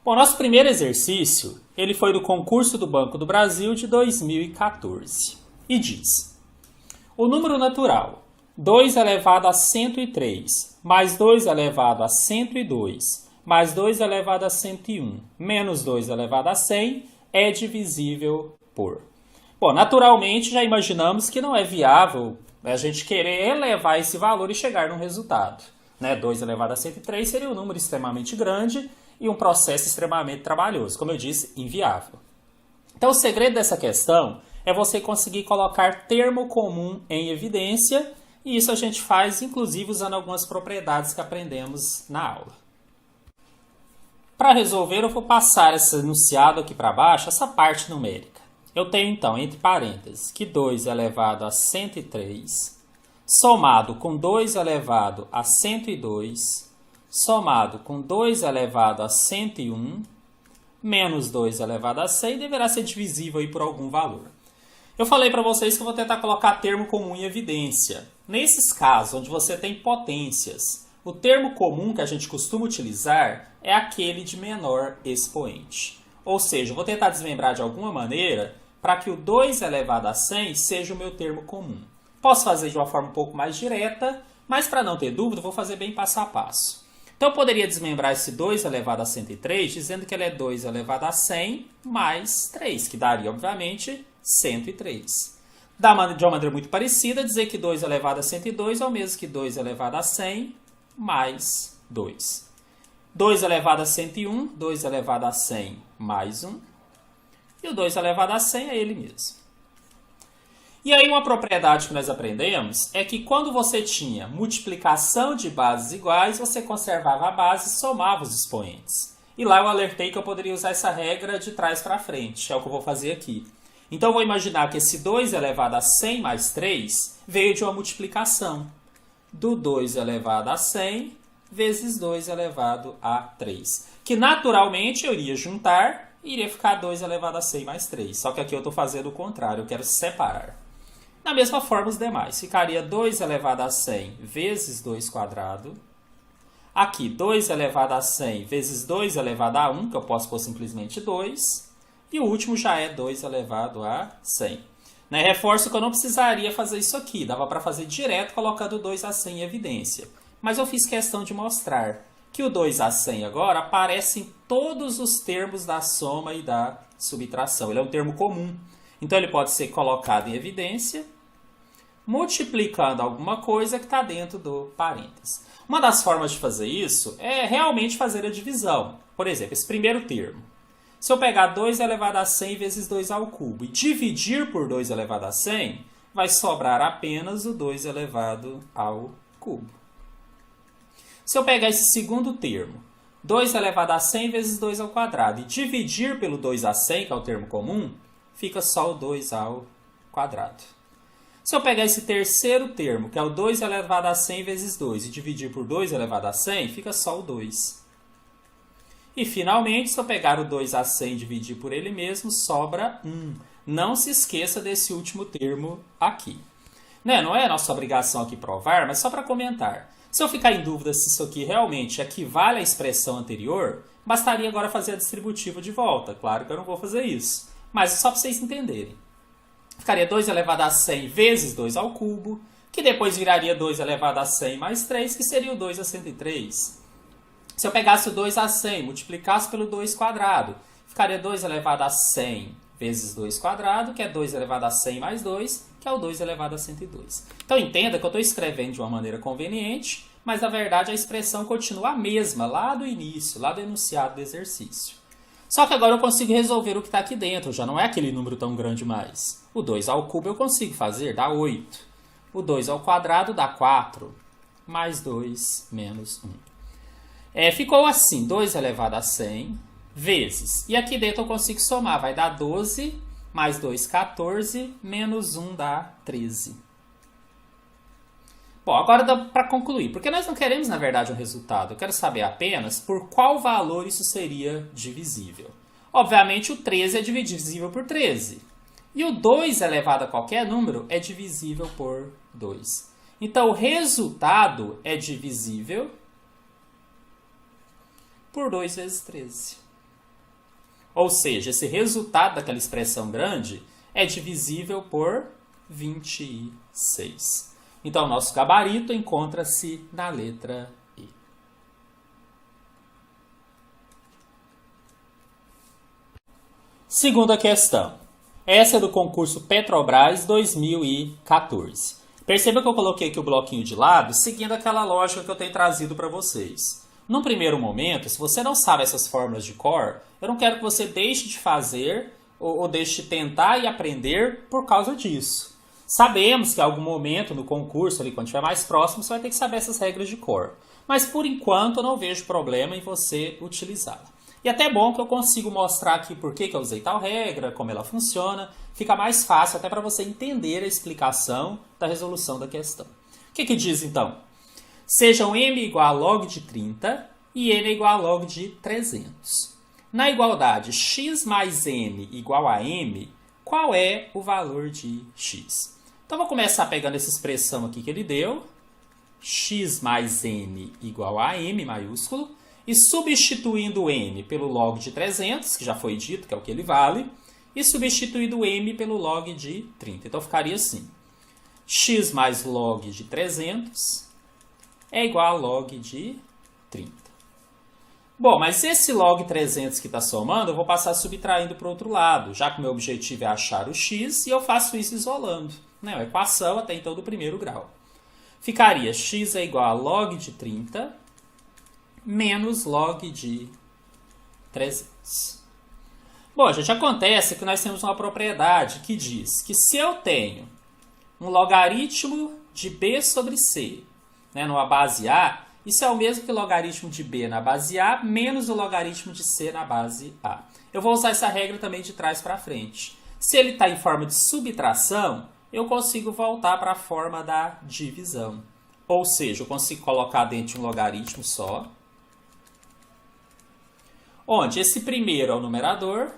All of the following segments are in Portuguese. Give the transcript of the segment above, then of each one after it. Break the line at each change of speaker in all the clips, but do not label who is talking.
Bom, nosso primeiro exercício, ele foi do concurso do Banco do Brasil de 2014. E diz: o número natural 2 elevado a 103 mais 2 elevado a 102 mais 2 elevado a 101 menos 2 elevado a 100 é divisível por... Bom, naturalmente já imaginamos que não é viável a gente querer elevar esse valor e chegar num resultado. 2 elevado a 103 seria um número extremamente grande e um processo extremamente trabalhoso, como eu disse, inviável. Então o segredo dessa questão é você conseguir colocar termo comum em evidência, e isso a gente faz inclusive usando algumas propriedades que aprendemos na aula. Para resolver, eu vou passar esse enunciado aqui para baixo, essa parte numérica. Eu tenho então, entre parênteses, que 2 elevado a 103, somado com 2 elevado a 102, somado com 2 elevado a 101, menos 2 elevado a 100, deverá ser divisível aí por algum valor. Eu falei para vocês que eu vou tentar colocar termo comum em evidência. Nesses casos, onde você tem potências, o termo comum que a gente costuma utilizar é aquele de menor expoente. Ou seja, eu vou tentar desmembrar de alguma maneira para que o 2 elevado a 100 seja o meu termo comum. Posso fazer de uma forma um pouco mais direta, mas para não ter dúvida, vou fazer bem passo a passo. Então, eu poderia desmembrar esse 2 elevado a 103, dizendo que ele é 2 elevado a 100 mais 3, que daria, obviamente, 103. De uma maneira muito parecida, dizer que 2 elevado a 102 é o mesmo que 2 elevado a 100 mais 2. 2 elevado a 101, 2 elevado a 100 mais 1. E o 2 elevado a 100 é ele mesmo. E aí uma propriedade que nós aprendemos é que quando você tinha multiplicação de bases iguais, você conservava a base e somava os expoentes. E lá eu alertei que eu poderia usar essa regra de trás para frente, é o que eu vou fazer aqui. Então eu vou imaginar que esse 2 elevado a 100 mais 3 veio de uma multiplicação do 2 elevado a 100 vezes 2 elevado a 3. Que naturalmente eu iria juntar e iria ficar 2 elevado a 100 mais 3. Só que aqui eu estou fazendo o contrário, eu quero separar. Da mesma forma os demais. Ficaria 2 elevado a 100 vezes 2 quadrado. Aqui 2 elevado a 100 vezes 2 elevado a 1, que eu posso pôr simplesmente 2. E o último já é 2 elevado a 100. Reforço que eu não precisaria fazer isso aqui. Dava para fazer direto colocando 2 a 100 em evidência. Mas eu fiz questão de mostrar que o 2 a 100 agora aparece em todos os termos da soma e da subtração. Ele é um termo comum. Então ele pode ser colocado em evidência multiplicando alguma coisa que está dentro do parênteses. Uma das formas de fazer isso é realmente fazer a divisão. Por exemplo, esse primeiro termo. Se eu pegar 2 elevado a 100 vezes 2 ao cubo e dividir por 2 elevado a 100, vai sobrar apenas o 2 elevado ao cubo. Se eu pegar esse segundo termo, 2 elevado a 100 vezes 2 ao quadrado, e dividir pelo 2 a 100, que é o termo comum, fica só o 2 ao quadrado. Se eu pegar esse terceiro termo, que é o 2 elevado a 100 vezes 2, e dividir por 2 elevado a 100, fica só o 2. E, finalmente, se eu pegar o 2 a 100 e dividir por ele mesmo, sobra 1. Não se esqueça desse último termo aqui. Não é nossa obrigação aqui provar, mas só para comentar. Se eu ficar em dúvida se isso aqui realmente equivale à expressão anterior, bastaria agora fazer a distributiva de volta. Claro que eu não vou fazer isso, mas só para vocês entenderem. Ficaria 2 elevado a 100 vezes 2 ao cubo, que depois viraria 2 elevado a 100 mais 3, que seria o 2 a 103. Se eu pegasse o 2 a 100 e multiplicasse pelo 2 quadrado, ficaria 2 elevado a 100 vezes 2 quadrado, que é 2 elevado a 100 mais 2, que é o 2 elevado a 102. Então entenda que eu estou escrevendo de uma maneira conveniente, mas na verdade a expressão continua a mesma, lá do início, lá do enunciado do exercício. Só que agora eu consigo resolver o que está aqui dentro, já não é aquele número tão grande mais. O 2 ao cubo eu consigo fazer, dá 8. O 2 ao quadrado dá 4, mais 2 menos 1. Ficou assim, 2 elevado a 100 vezes. E aqui dentro eu consigo somar, vai dar 12, mais 2, 14, menos 1 dá 13. Bom, agora dá para concluir, porque nós não queremos, na verdade, um resultado. Eu quero saber apenas por qual valor isso seria divisível. Obviamente, o 13 é divisível por 13. E o 2 elevado a qualquer número é divisível por 2. Então, o resultado é divisível por 2 vezes 13. Ou seja, esse resultado daquela expressão grande é divisível por 26. Então, o nosso gabarito encontra-se na letra E. Segunda questão. Essa é do concurso Petrobras 2014. Perceba que eu coloquei aqui o bloquinho de lado, seguindo aquela lógica que eu tenho trazido para vocês. Num primeiro momento, se você não sabe essas fórmulas de cor, eu não quero que você deixe de fazer ou deixe de tentar e aprender por causa disso. Sabemos que em algum momento no concurso, ali, quando estiver mais próximo, você vai ter que saber essas regras de cor. Mas por enquanto eu não vejo problema em você utilizá-la. E até bom que eu consigo mostrar aqui por que eu usei tal regra, como ela funciona. Fica mais fácil até para você entender a explicação da resolução da questão. O que diz então? Sejam m igual a log de 30 e n igual a log de 300. Na igualdade x mais m igual a m, qual é o valor de x? Então, vou começar pegando essa expressão aqui que ele deu. X mais m igual a m maiúsculo. E substituindo m pelo log de 300, que já foi dito que é o que ele vale. E substituindo m pelo log de 30. Então, ficaria assim. X mais log de 300 é igual a log de 30. Bom, mas esse log 300 que está somando, eu vou passar subtraindo para o outro lado, já que o meu objetivo é achar o x, e eu faço isso isolando. Né? Uma equação até então do primeiro grau. Ficaria x é igual a log de 30 menos log de 300. Bom, gente, acontece que nós temos uma propriedade que diz que se eu tenho um logaritmo de b sobre c, né, numa base A, isso é o mesmo que o logaritmo de b na base A menos o logaritmo de c na base A. Eu vou usar essa regra também de trás para frente. Se ele está em forma de subtração, eu consigo voltar para a forma da divisão. Ou seja, eu consigo colocar dentro de um logaritmo só, onde esse primeiro é o numerador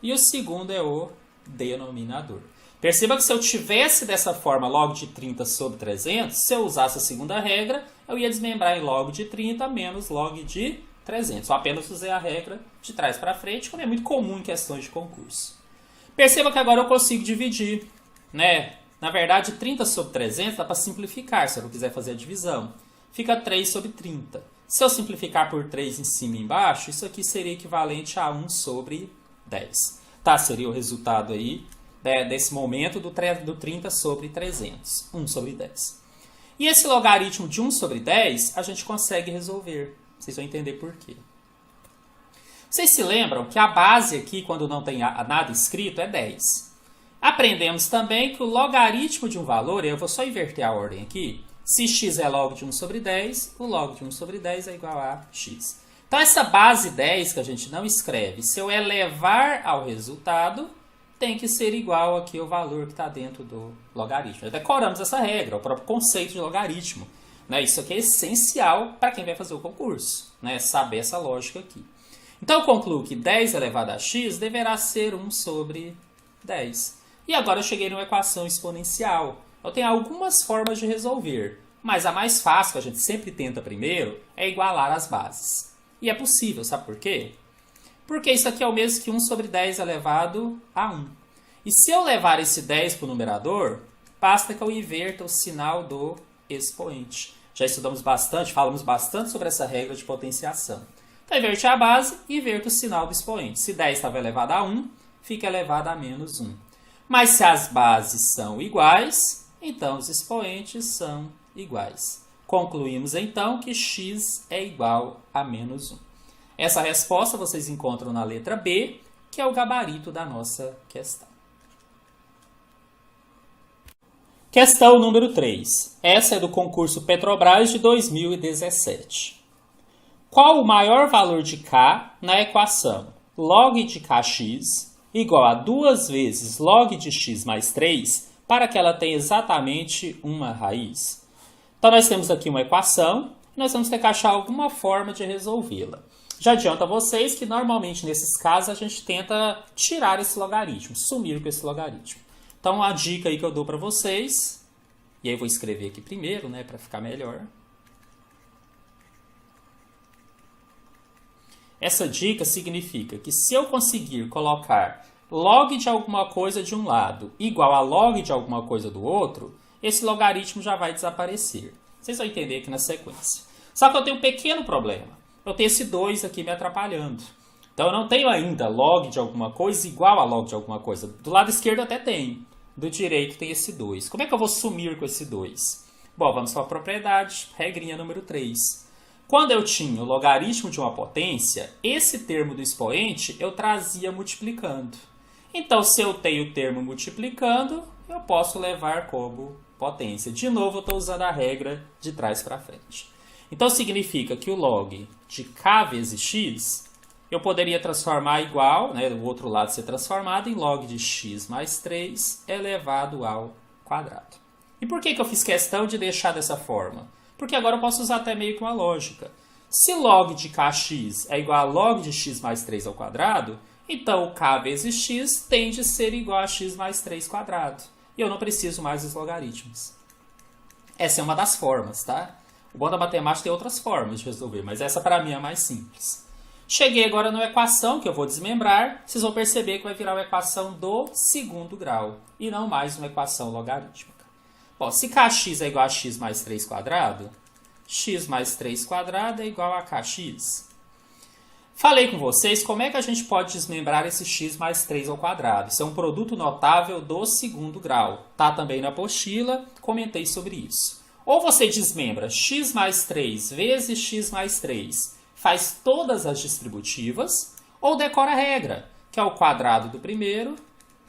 e o segundo é o denominador. Perceba que se eu tivesse dessa forma log de 30 sobre 300, se eu usasse a segunda regra, eu ia desmembrar em log de 30 menos log de 300. Eu apenas usei a regra de trás para frente, como é muito comum em questões de concurso. Perceba que agora eu consigo dividir. Né? Na verdade, 30 sobre 300 dá para simplificar, se eu não quiser fazer a divisão. Fica 3 sobre 30. Se eu simplificar por 3 em cima e embaixo, isso aqui seria equivalente a 1 sobre 10. Tá? Seria o resultado aí desse momento do 30 sobre 300. 1 sobre 10. E esse logaritmo de 1 sobre 10, a gente consegue resolver. Vocês vão entender por quê. Vocês se lembram que a base aqui, quando não tem nada escrito, é 10. Aprendemos também que o logaritmo de um valor, eu vou só inverter a ordem aqui, se x é log de 1 sobre 10, o log de 1 sobre 10 é igual a x. Então, essa base 10 que a gente não escreve, se eu elevar ao resultado, tem que ser igual aqui ao valor que está dentro do logaritmo. Já decoramos essa regra, o próprio conceito de logaritmo. Né? Isso aqui é essencial para quem vai fazer o concurso, né? Saber essa lógica aqui. Então, eu concluo que 10 elevado a x deverá ser 1 sobre 10. E agora eu cheguei numa equação exponencial. Eu tenho algumas formas de resolver, mas a mais fácil, que a gente sempre tenta primeiro, é igualar as bases. E é possível, sabe por quê? Porque isso aqui é o mesmo que 1 sobre 10 elevado a 1. E se eu levar esse 10 para o numerador, basta que eu inverta o sinal do expoente. Já estudamos bastante, falamos bastante sobre essa regra de potenciação. Então, inverte a base e inverto o sinal do expoente. Se 10 estava elevado a 1, fica elevado a menos 1. Mas se as bases são iguais, então os expoentes são iguais. Concluímos então que x é igual a menos 1. Essa resposta vocês encontram na letra B, que é o gabarito da nossa questão. Questão número 3. Essa é do concurso Petrobras de 2017. Qual o maior valor de k na equação log de kx igual a 2 vezes log de x mais 3 para que ela tenha exatamente uma raiz? Então, nós temos aqui uma equação e nós vamos ter que achar alguma forma de resolvê-la. Já adianto a vocês que normalmente nesses casos a gente tenta tirar esse logaritmo, sumir com esse logaritmo. Então, a dica aí que eu dou para vocês, e aí eu vou escrever aqui primeiro, né, para ficar melhor, Essa dica significa que se eu conseguir colocar log de alguma coisa de um lado igual a log de alguma coisa do outro, esse logaritmo já vai desaparecer. Vocês vão entender aqui na sequência. Só que eu tenho um pequeno problema. Eu tenho esse 2 aqui me atrapalhando. Então eu não tenho ainda log de alguma coisa igual a log de alguma coisa. Do lado esquerdo até tem. Do direito tem esse 2. Como é que eu vou sumir com esse 2? Bom, vamos para a propriedade, regrinha número 3. Quando eu tinha o logaritmo de uma potência, esse termo do expoente eu trazia multiplicando. Então, se eu tenho o termo multiplicando, eu posso levar como potência. De novo, eu estou usando a regra de trás para frente. Então, significa que o log de k vezes x, eu poderia transformar igual, né, o outro lado ser transformado em log de x mais 3 elevado ao quadrado. E por que eu fiz questão de deixar dessa forma? Porque agora eu posso usar até meio que uma lógica. Se log de kx é igual a log de x mais 3 ao quadrado, então o k vezes x tende a ser igual a x mais 3 quadrado. E eu não preciso mais dos logaritmos. Essa é uma das formas, tá? O bom da matemática tem outras formas de resolver, mas essa para mim é a mais simples. Cheguei agora na equação que eu vou desmembrar. Vocês vão perceber que vai virar uma equação do segundo grau e não mais uma equação logarítmica. Bom, se kx é igual a x mais 3 quadrado, x mais 3 quadrado é igual a kx. Falei com vocês como é que a gente pode desmembrar esse x mais 3 ao quadrado. Isso é um produto notável do segundo grau. Tá também na apostila, comentei sobre isso. Ou você desmembra x mais 3 vezes x mais 3, faz todas as distributivas, ou decora a regra, que é o quadrado do primeiro,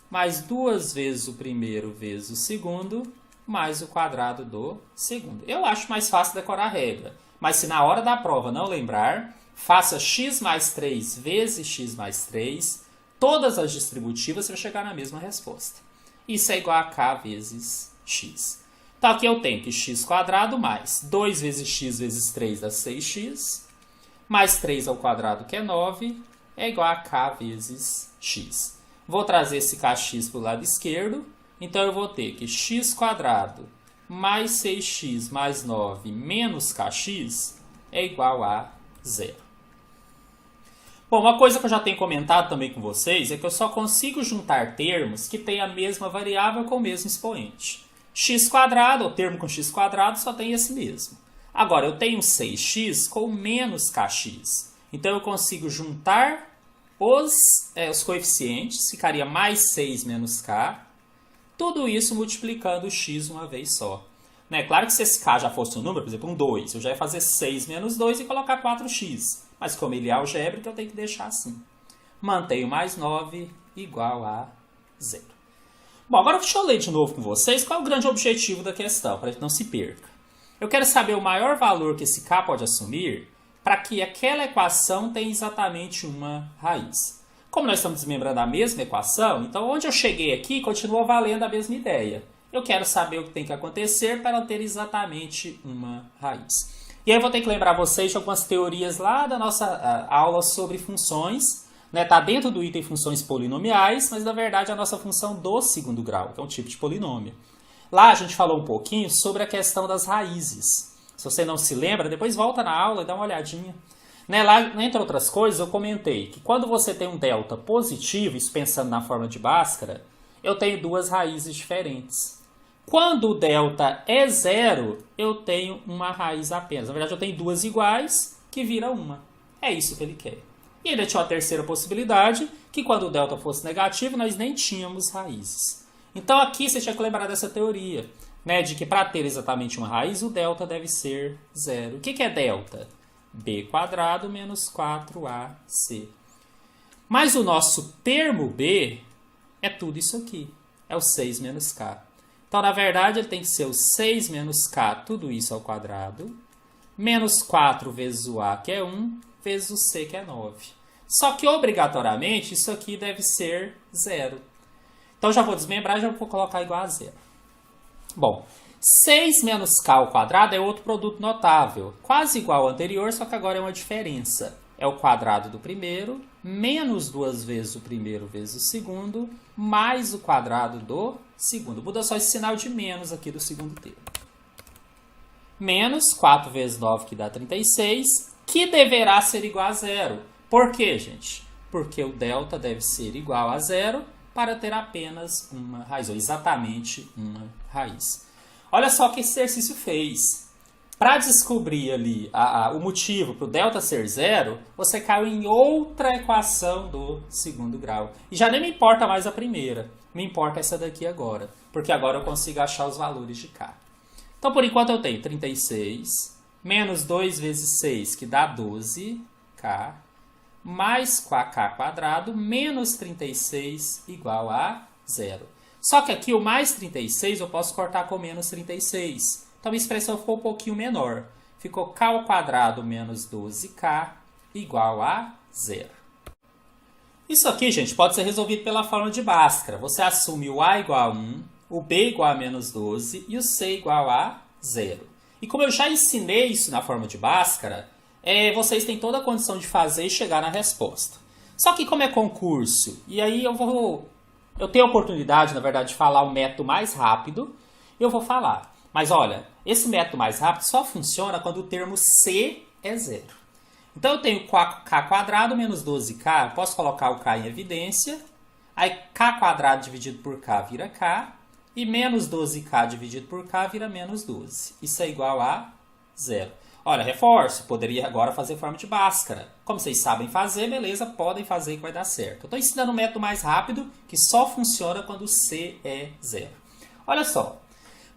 mais 2 vezes o primeiro vezes o segundo, mais o quadrado do segundo. Eu acho mais fácil decorar a regra, mas se na hora da prova não lembrar, faça x mais 3 vezes x mais 3, todas as distributivas, você vai chegar na mesma resposta. Isso é igual a k vezes x. Então aqui eu tenho que x quadrado mais 2 vezes x vezes 3 dá 6x, mais 3 ao quadrado, que é 9, é igual a k vezes x. Vou trazer esse kx para o lado esquerdo, então eu vou ter que x quadrado mais 6x mais 9 menos kx é igual a 0. Bom, uma coisa que eu já tenho comentado também com vocês é que eu só consigo juntar termos que têm a mesma variável com o mesmo expoente. X quadrado, o termo com x quadrado, só tem esse mesmo. Agora, eu tenho 6x com menos kx. Então, eu consigo juntar os coeficientes, ficaria mais 6 menos k. Tudo isso multiplicando o x uma vez só. Né? Claro que se esse k já fosse um número, por exemplo, um 2, eu já ia fazer 6 menos 2 e colocar 4x. Mas como ele é algébrico, eu tenho que deixar assim. Mantenho mais 9 igual a 0. Bom, agora deixa eu ler de novo com vocês qual é o grande objetivo da questão, para que não se perca. Eu quero saber o maior valor que esse k pode assumir para que aquela equação tenha exatamente uma raiz. Como nós estamos desmembrando a mesma equação, então onde eu cheguei aqui continua valendo a mesma ideia. Eu quero saber o que tem que acontecer para ela ter exatamente uma raiz. E aí eu vou ter que lembrar vocês de algumas teorias lá da nossa aula sobre funções. Está dentro do item funções polinomiais, mas na verdade é a nossa função do segundo grau, que é um tipo de polinômio. Lá a gente falou um pouquinho sobre a questão das raízes. Se você não se lembra, depois volta na aula e dá uma olhadinha. Lá, entre outras coisas, eu comentei que quando você tem um delta positivo, isso pensando na forma de Bhaskara, eu tenho duas raízes diferentes. Quando o delta é zero, eu tenho uma raiz apenas. Na verdade, eu tenho duas iguais, que vira uma. É isso que ele quer. E ainda tinha uma terceira possibilidade, que quando o delta fosse negativo, nós nem tínhamos raízes. Então aqui você tinha que lembrar dessa teoria, de que para ter exatamente uma raiz, o delta deve ser zero. O que é delta? b² menos 4ac. Mas o nosso termo b é tudo isso aqui. É o 6 menos k. Então, na verdade, ele tem que ser o 6 menos k, tudo isso ao quadrado, menos 4 vezes o a, que é 1, vezes o c, que é 9. Só que, obrigatoriamente, isso aqui deve ser zero. Então, já vou desmembrar e já vou colocar igual a zero. Bom, 6 menos k ao quadrado é outro produto notável, quase igual ao anterior, só que agora é uma diferença. É o quadrado do primeiro, menos 2 vezes o primeiro vezes o segundo, mais o quadrado do segundo. Muda só esse sinal de menos aqui do segundo termo. Menos 4 vezes 9, que dá 36, que deverá ser igual a zero, Por quê, gente? Porque o delta deve ser igual a zero para ter apenas uma raiz, ou exatamente uma raiz. Olha só o que esse exercício fez. Para descobrir ali o motivo para o delta ser zero, você caiu em outra equação do segundo grau. E já nem me importa mais a primeira, me importa essa daqui agora, porque agora eu consigo achar os valores de k. Então, por enquanto, eu tenho 36 menos 2 vezes 6, que dá 12k, mais 4k quadrado menos 36 igual a zero. Só que aqui o mais 36 eu posso cortar com menos 36. Então a expressão ficou um pouquinho menor. Ficou k ao quadrado menos 12k igual a zero. Isso aqui, gente, pode ser resolvido pela fórmula de Bhaskara. Você assume o a igual a 1, o b igual a menos 12 e o c igual a zero. E como eu já ensinei isso na fórmula de Bhaskara, vocês têm toda a condição de fazer e chegar na resposta. Só que como é concurso, e aí eu tenho a oportunidade, na verdade, de falar o método mais rápido, eu vou falar. Mas olha, esse método mais rápido só funciona quando o termo c é zero. Então eu tenho k quadrado menos 12k, posso colocar o k em evidência, aí k quadrado dividido por k vira k, e menos 12k dividido por k vira menos 12. Isso é igual a zero. Olha, reforço, poderia agora fazer forma de Bhaskara. Como vocês sabem fazer, beleza, podem fazer que vai dar certo. Eu estou ensinando um método mais rápido que só funciona quando o c é zero. Olha só,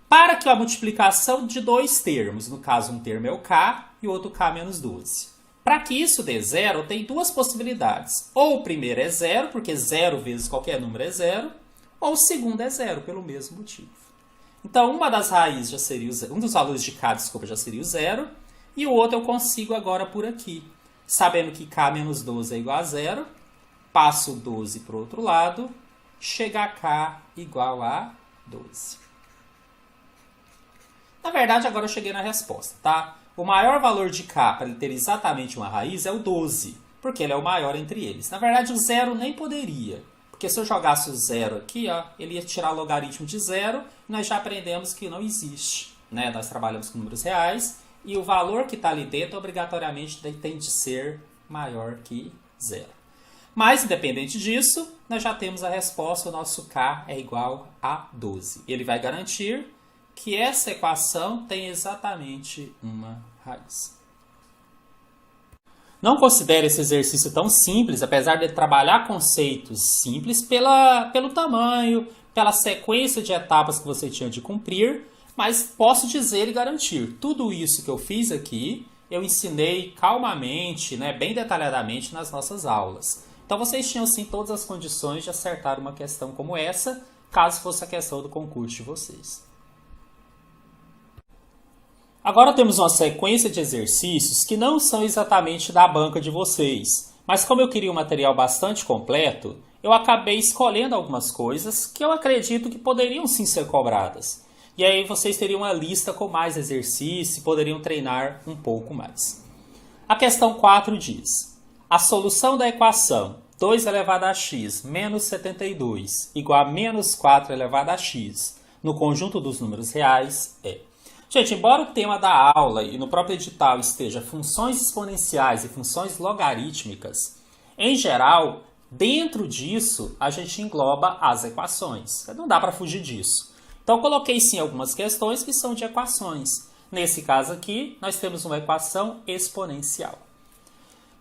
para que a multiplicação de dois termos, no caso um termo é o k e o outro k menos 12. Para que isso dê zero, tem duas possibilidades. Ou o primeiro é zero, porque zero vezes qualquer número é zero, ou o segundo é zero, pelo mesmo motivo. Então, uma das raízes já seria o zero, um dos valores de k, desculpa, já seria o zero, e o outro eu consigo agora por aqui. Sabendo que k menos 12 é igual a zero, passo o 12 para o outro lado, chega a k igual a 12. Na verdade, agora eu cheguei na resposta, tá? O maior valor de k para ele ter exatamente uma raiz é o 12, porque ele é o maior entre eles. Na verdade, o zero nem poderia, porque se eu jogasse o zero aqui, ó, ele ia tirar logaritmo de zero, e nós já aprendemos que não existe, né? Nós trabalhamos com números reais, e o valor que está ali dentro, obrigatoriamente, tem de ser maior que zero. Mas, independente disso, nós já temos a resposta, o nosso k é igual a 12. Ele vai garantir que essa equação tem exatamente uma raiz. Não considere esse exercício tão simples, apesar de trabalhar conceitos simples, pelo tamanho, pela sequência de etapas que você tinha de cumprir, mas posso dizer e garantir, tudo isso que eu fiz aqui, eu ensinei calmamente, né, bem detalhadamente nas nossas aulas. Então vocês tinham sim todas as condições de acertar uma questão como essa, caso fosse a questão do concurso de vocês. Agora temos uma sequência de exercícios que não são exatamente da banca de vocês, mas como eu queria um material bastante completo, eu acabei escolhendo algumas coisas que eu acredito que poderiam sim ser cobradas. E aí vocês teriam uma lista com mais exercícios e poderiam treinar um pouco mais. A questão 4 diz: a solução da equação 2 elevado a x menos 72 igual a menos 4 elevado a x no conjunto dos números reais é... Gente, embora o tema da aula e no próprio edital esteja funções exponenciais e funções logarítmicas, em geral, dentro disso, a gente engloba as equações. Não dá para fugir disso. Então, eu coloquei sim algumas questões que são de equações. Nesse caso aqui, nós temos uma equação exponencial.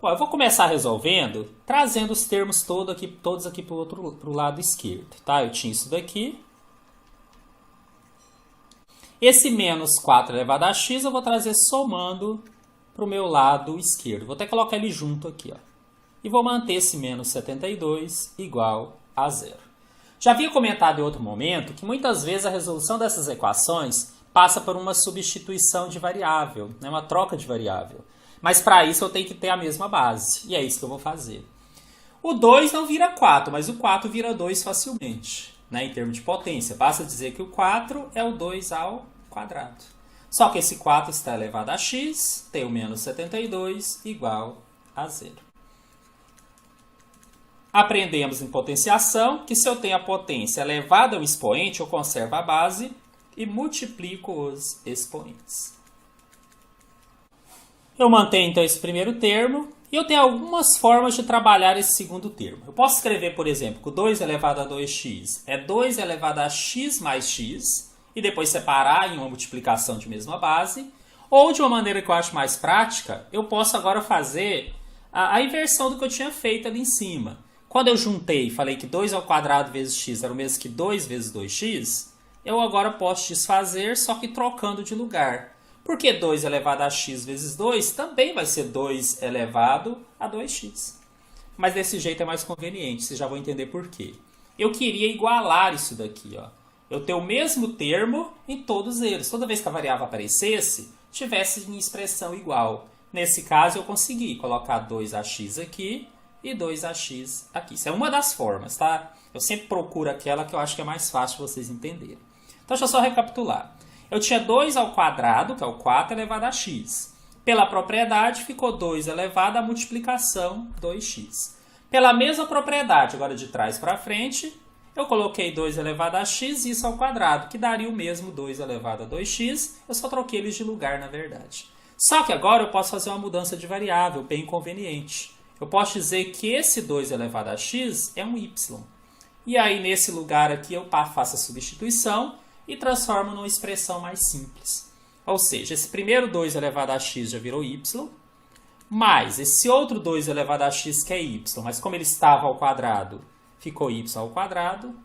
Bom, eu vou começar resolvendo, trazendo os termos todos aqui para o lado esquerdo. Tá? Eu tinha isso daqui. Esse menos 4 elevado a x eu vou trazer somando para o meu lado esquerdo. Vou até colocar ele junto aqui. Ó. E vou manter esse menos 72 igual a zero. Já havia comentado em outro momento que muitas vezes a resolução dessas equações passa por uma substituição de variável, né? Uma troca de variável. Mas para isso eu tenho que ter a mesma base. E é isso que eu vou fazer. O 2 não vira 4, mas o 4 vira 2 facilmente. Né, em termos de potência, basta dizer que o 4 é o 2 ao quadrado. Só que esse 4 está elevado a x, tem o menos 72 igual a zero. Aprendemos em potenciação que se eu tenho a potência elevada ao expoente, eu conservo a base e multiplico os expoentes. Eu mantenho então esse primeiro termo E eu tenho algumas formas de trabalhar esse segundo termo. Eu posso escrever, por exemplo, que 2 elevado a 2x é 2 elevado a x mais x, e depois separar em uma multiplicação de mesma base. Ou, de uma maneira que eu acho mais prática, eu posso agora fazer a inversão do que eu tinha feito ali em cima. Quando eu juntei e falei que 2 ao quadrado vezes x era o mesmo que 2 vezes 2x, eu agora posso desfazer, só que trocando de lugar. Porque 2 elevado a x vezes 2 também vai ser 2 elevado a 2x. Mas desse jeito é mais conveniente, vocês já vão entender por quê. Eu queria igualar isso daqui, ó. Eu ter o mesmo termo em todos eles. Toda vez que a variável aparecesse, tivesse em expressão igual. Nesse caso, eu consegui colocar 2ax aqui e 2ax aqui. Isso é uma das formas, tá? Eu sempre procuro aquela que eu acho que é mais fácil de vocês entenderem. Então, deixa eu só recapitular. Eu tinha 2 ao quadrado, que é o 4 elevado a x. Pela propriedade, ficou 2 elevado à multiplicação 2x. Pela mesma propriedade, agora de trás para frente, eu coloquei 2 elevado a x e isso ao quadrado, que daria o mesmo 2 elevado a 2x. Eu só troquei eles de lugar, na verdade. Só que agora eu posso fazer uma mudança de variável, bem conveniente. Eu posso dizer que esse 2 elevado a x é um y. E aí, nesse lugar aqui, eu faço a substituição e transformo numa expressão mais simples. Ou seja, esse primeiro 2 elevado a x já virou y, mais esse outro 2 elevado a x que é y, mas como ele estava ao quadrado, ficou y ao quadrado,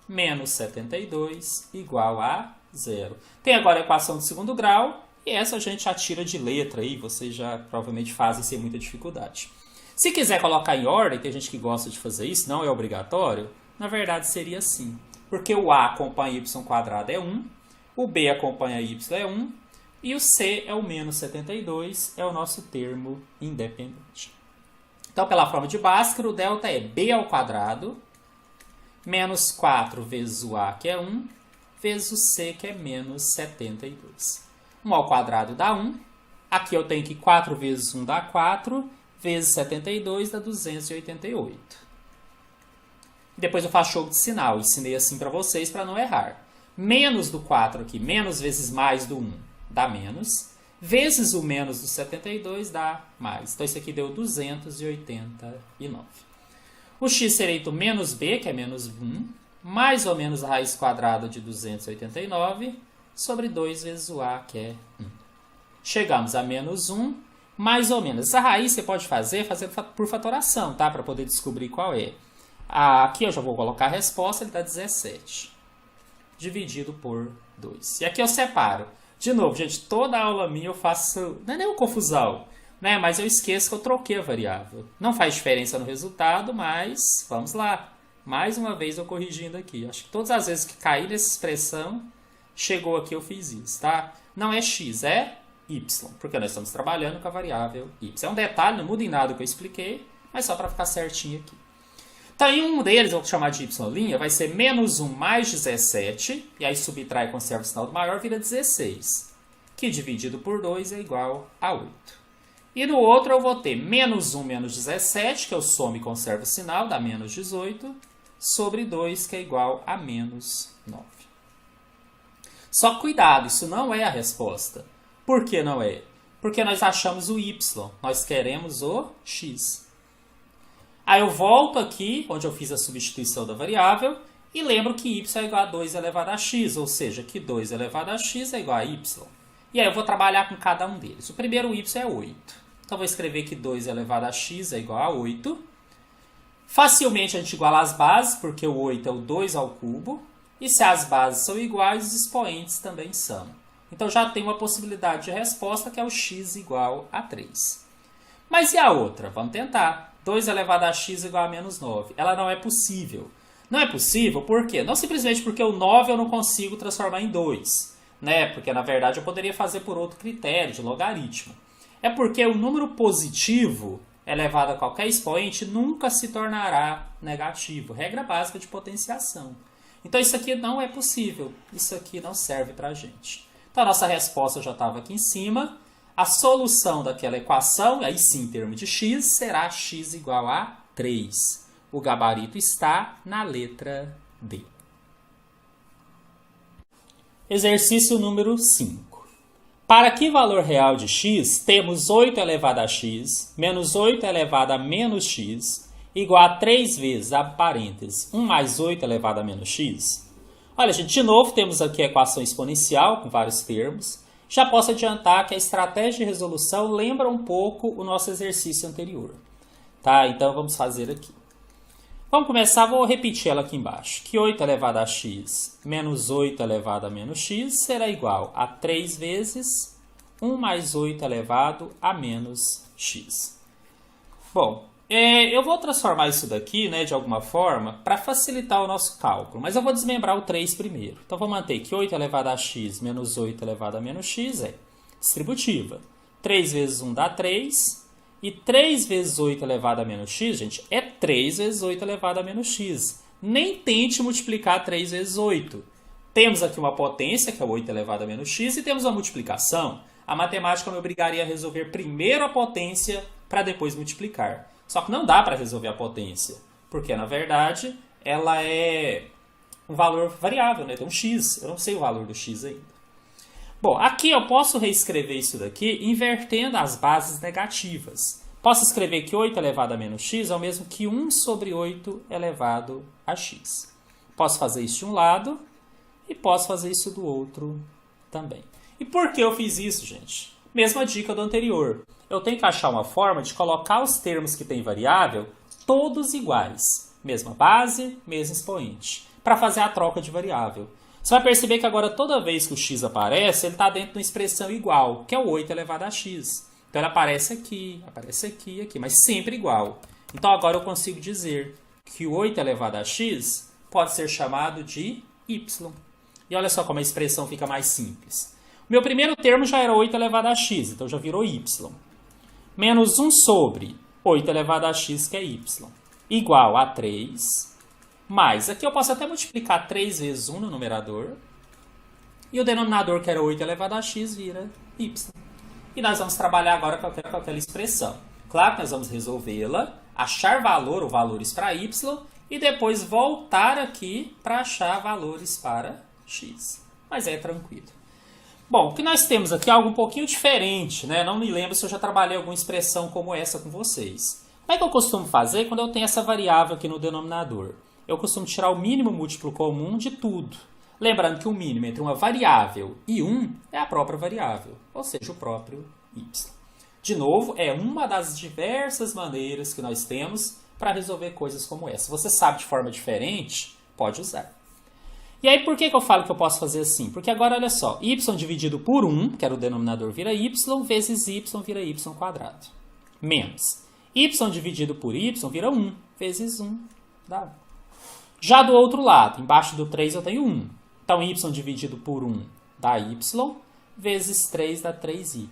menos 72 igual a 0. Tem agora a equação de segundo grau, e essa a gente já tira de letra aí, vocês já provavelmente fazem sem muita dificuldade. Se quiser colocar em ordem, tem gente que gosta de fazer isso, não é obrigatório, na verdade seria assim. Porque o a acompanha y quadrado é 1, o b acompanha y é 1, e o c é o menos 72, é o nosso termo independente. Então, pela forma de Bhaskara, o delta é b ao quadrado, menos 4 vezes o a, que é 1, vezes o c, que é menos 72. 1 ao quadrado dá 1. Aqui eu tenho que 4 vezes 1 dá 4, vezes 72 dá 288. Depois eu faço jogo de sinal, ensinei assim para vocês para não errar. Menos do 4 aqui, menos vezes mais do 1 dá menos, vezes o menos do 72 dá mais. Então isso aqui deu 289. O x seria o menos b, que é menos 1, mais ou menos a raiz quadrada de 289, sobre 2 vezes o a, que é 1. Chegamos a menos 1, mais ou menos. Essa raiz você pode fazer por fatoração, tá? Para poder descobrir qual é. Aqui eu já vou colocar a resposta, ele dá 17. Dividido por 2. E aqui eu separo. De novo, gente, toda aula minha eu faço... Não é nenhuma confusão, né? Mas eu esqueço que eu troquei a variável. Não faz diferença no resultado, mas vamos lá. Mais uma vez eu corrigindo aqui. Acho que todas as vezes que caí nessa expressão, chegou aqui eu fiz isso, tá? Não é x, é y, porque nós estamos trabalhando com a variável y. É um detalhe, não muda em nada o que eu expliquei, mas só para ficar certinho aqui. Então, em um deles, eu vou chamar de y', vai ser menos 1 mais 17, e aí subtrai e conserva o sinal do maior, vira 16, que dividido por 2 é igual a 8. E no outro eu vou ter menos 1 menos 17, que eu somo e conservo o sinal, dá menos 18, sobre 2, que é igual a menos 9. Só cuidado, isso não é a resposta. Por que não é? Porque nós achamos o y, nós queremos o x. Aí eu volto aqui, onde eu fiz a substituição da variável, e lembro que y é igual a 2 elevado a x, ou seja, que 2 elevado a x é igual a y. E aí eu vou trabalhar com cada um deles. O primeiro y é 8. Então, vou escrever que 2 elevado a x é igual a 8. Facilmente a gente iguala as bases, porque o 8 é o 2 ao cubo. E se as bases são iguais, os expoentes também são. Então, já tem uma possibilidade de resposta, que é o x igual a 3. Mas e a outra? Vamos tentar. 2 elevado a x igual a menos 9. Ela não é possível. Não é possível por quê? Não simplesmente porque o 9 eu não consigo transformar em 2. Né? Porque, na verdade, eu poderia fazer por outro critério, de logaritmo. É porque o número positivo elevado a qualquer expoente nunca se tornará negativo. Regra básica de potenciação. Então, isso aqui não é possível. Isso aqui não serve para a gente. Então, a nossa resposta já estava aqui em cima. A solução daquela equação, aí sim, em termos de x, será x igual a 3. O gabarito está na letra D. Exercício número 5. Para que valor real de x, temos 8 elevado a x menos 8 elevado a menos x igual a 3 vezes, abre parênteses, 1 mais 8 elevado a menos x. Olha, gente, de novo temos aqui a equação exponencial com vários termos. Já posso adiantar que a estratégia de resolução lembra um pouco o nosso exercício anterior. Tá? Então vamos fazer aqui. Vamos começar, vou repetir ela aqui embaixo. Que 8 elevado a x menos 8 elevado a menos x será igual a 3 vezes 1 mais 8 elevado a menos x. Bom, eu vou transformar isso daqui, né, de alguma forma, para facilitar o nosso cálculo. Mas eu vou desmembrar o 3 primeiro. Então, vou manter que 8 elevado a x menos 8 elevado a menos x é distributiva. 3 vezes 1 dá 3. E 3 vezes 8 elevado a menos x, gente, é 3 vezes 8 elevado a menos x. Nem tente multiplicar 3 vezes 8. Temos aqui uma potência, que é 8 elevado a menos x, e temos uma multiplicação. A matemática me obrigaria a resolver primeiro a potência para depois multiplicar. Só que não dá para resolver a potência, porque, na verdade, ela é um valor variável, né? Tem um x, eu não sei o valor do x ainda. Bom, aqui eu posso reescrever isso daqui invertendo as bases negativas. Posso escrever que 8 elevado a menos x é o mesmo que 1 sobre 8 elevado a x. Posso fazer isso de um lado e posso fazer isso do outro também. E por que eu fiz isso, gente? Mesma dica do anterior. Eu tenho que achar uma forma de colocar os termos que têm variável todos iguais. Mesma base, mesmo expoente. Para fazer a troca de variável. Você vai perceber que agora toda vez que o x aparece, ele está dentro de uma expressão igual, que é o 8 elevado a x. Então ele aparece aqui, aqui, mas sempre igual. Então agora eu consigo dizer que o 8 elevado a x pode ser chamado de y. E olha só como a expressão fica mais simples. O meu primeiro termo já era 8 elevado a x, então já virou y. Menos 1 sobre 8 elevado a x, que é y, igual a 3... Mas aqui eu posso até multiplicar 3 vezes 1 no numerador. E o denominador, que era 8 elevado a x, vira y. E nós vamos trabalhar agora com aquela expressão. Claro que nós vamos resolvê-la, achar valor ou valores para y, e depois voltar aqui para achar valores para x. Mas é tranquilo. Bom, o que nós temos aqui é algo um pouquinho diferente, né? Não me lembro se eu já trabalhei alguma expressão como essa com vocês. Como é que eu costumo fazer quando eu tenho essa variável aqui no denominador? Eu costumo tirar o mínimo múltiplo comum de tudo. Lembrando que o mínimo entre uma variável e 1 é a própria variável, ou seja, o próprio y. De novo, é uma das diversas maneiras que nós temos para resolver coisas como essa. Se você sabe de forma diferente, pode usar. E aí, por que eu falo que eu posso fazer assim? Porque agora, olha só, y dividido por 1, que era o denominador, vira y, vezes y vira y quadrado. Menos y dividido por y vira 1, vezes 1, dá 1. Já do outro lado, embaixo do 3 eu tenho 1. Então, y dividido por 1 dá y, vezes 3 dá 3y.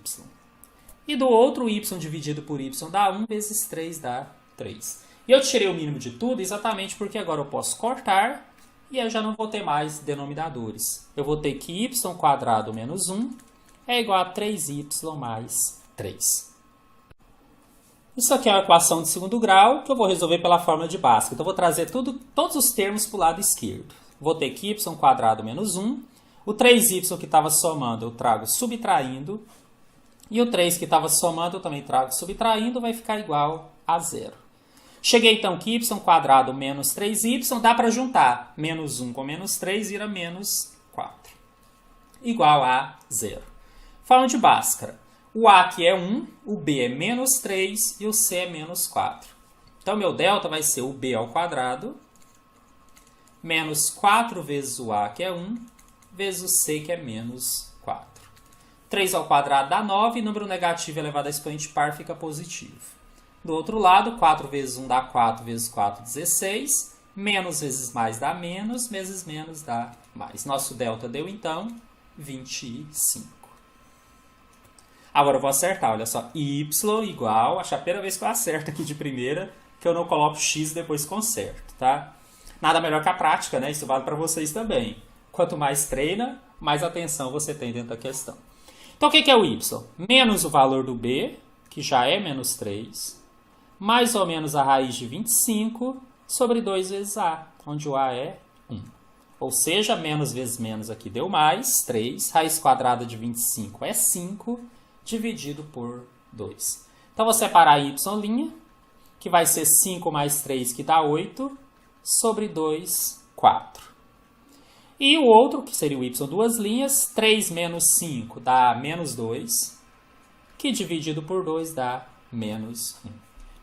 E do outro, y dividido por y dá 1, vezes 3 dá 3. E eu tirei o mínimo de tudo exatamente porque agora eu posso cortar e eu já não vou ter mais denominadores. Eu vou ter que y quadrado menos 1 é igual a 3y mais 3. Isso aqui é uma equação de segundo grau que eu vou resolver pela fórmula de Bhaskara. Então, eu vou trazer todos os termos para o lado esquerdo. Vou ter que y quadrado menos 1. O 3y que estava somando eu trago subtraindo. E o 3 que estava somando eu também trago subtraindo. Vai ficar igual a 0. Cheguei então que y quadrado menos 3y. Dá para juntar. Menos 1 com menos 3 vira menos 4. Igual a 0. Fórmula de Bhaskara. O A aqui é 1, o B é menos 3 e o C é menos 4. Então, meu delta vai ser o B ao quadrado, menos 4 vezes o A, que é 1, vezes o C, que é menos 4. 3 ao quadrado dá 9, número negativo elevado a expoente par fica positivo. Do outro lado, 4 vezes 1 dá 4, vezes 4, 16. Menos vezes mais dá menos, vezes menos dá mais. Nosso delta deu, então, 25. Agora eu vou acertar, olha só, y igual, acho a primeira vez que eu acerto aqui de primeira, que eu não coloco x e depois conserto, tá? Nada melhor que a prática, né? Isso vale para vocês também. Quanto mais treina, mais atenção você tem dentro da questão. Então, o que é o y? Menos o valor do b, que já é menos 3, mais ou menos a raiz de 25, sobre 2 vezes a, onde o a é 1. Ou seja, menos vezes menos aqui deu mais, 3. Raiz quadrada de 25 é 5, dividido por 2. Então, vou separar a y', que vai ser 5 mais 3, que dá 8, sobre 2, 4. E o outro, que seria o y duas linhas, 3 menos 5 dá menos 2, que dividido por 2 dá menos 1.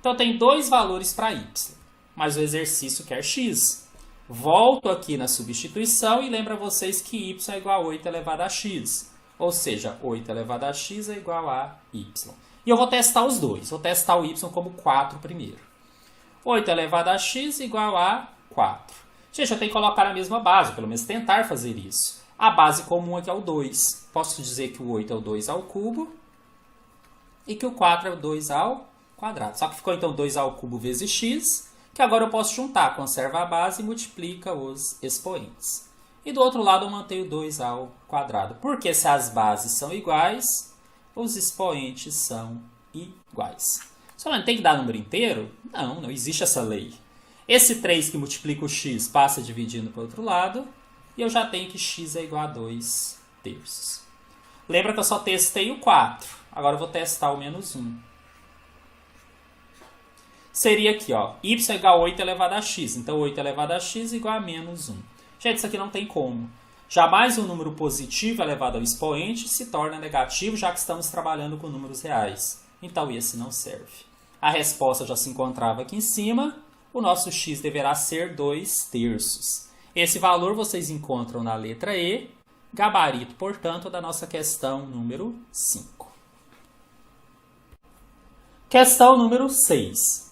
Então, tem dois valores para y, mas o exercício quer x. Volto aqui na substituição e lembro a vocês que y é igual a 8 elevado a x. Ou seja, 8 elevado a x é igual a y. E eu vou testar os dois. Vou testar o y como 4 primeiro. 8 elevado a x igual a 4. Gente, eu tenho que colocar a mesma base, pelo menos tentar fazer isso. A base comum aqui é o 2. Posso dizer que o 8 é o 2 ao cubo e que o 4 é o 2 ao quadrado. Só que ficou então 2 ao cubo vezes x, que agora eu posso juntar, conserva a base e multiplica os expoentes. E do outro lado eu mantenho 2 ao quadrado, porque se as bases são iguais, os expoentes são iguais. Só não tem que dar número inteiro? Não, não existe essa lei. Esse 3 que multiplica o x passa dividindo para o outro lado, e eu já tenho que x é igual a 2 terços. Lembra que eu só testei o 4, agora eu vou testar o menos 1. Seria aqui, ó, y é igual a 8 elevado a x. Então, 8 elevado a x é igual a menos 1. Gente, isso aqui não tem como. Jamais um número positivo elevado ao expoente se torna negativo, já que estamos trabalhando com números reais. Então, esse não serve. A resposta já se encontrava aqui em cima. O nosso x deverá ser 2 terços. Esse valor vocês encontram na letra E, gabarito, portanto, da nossa questão número 5. Questão número 6.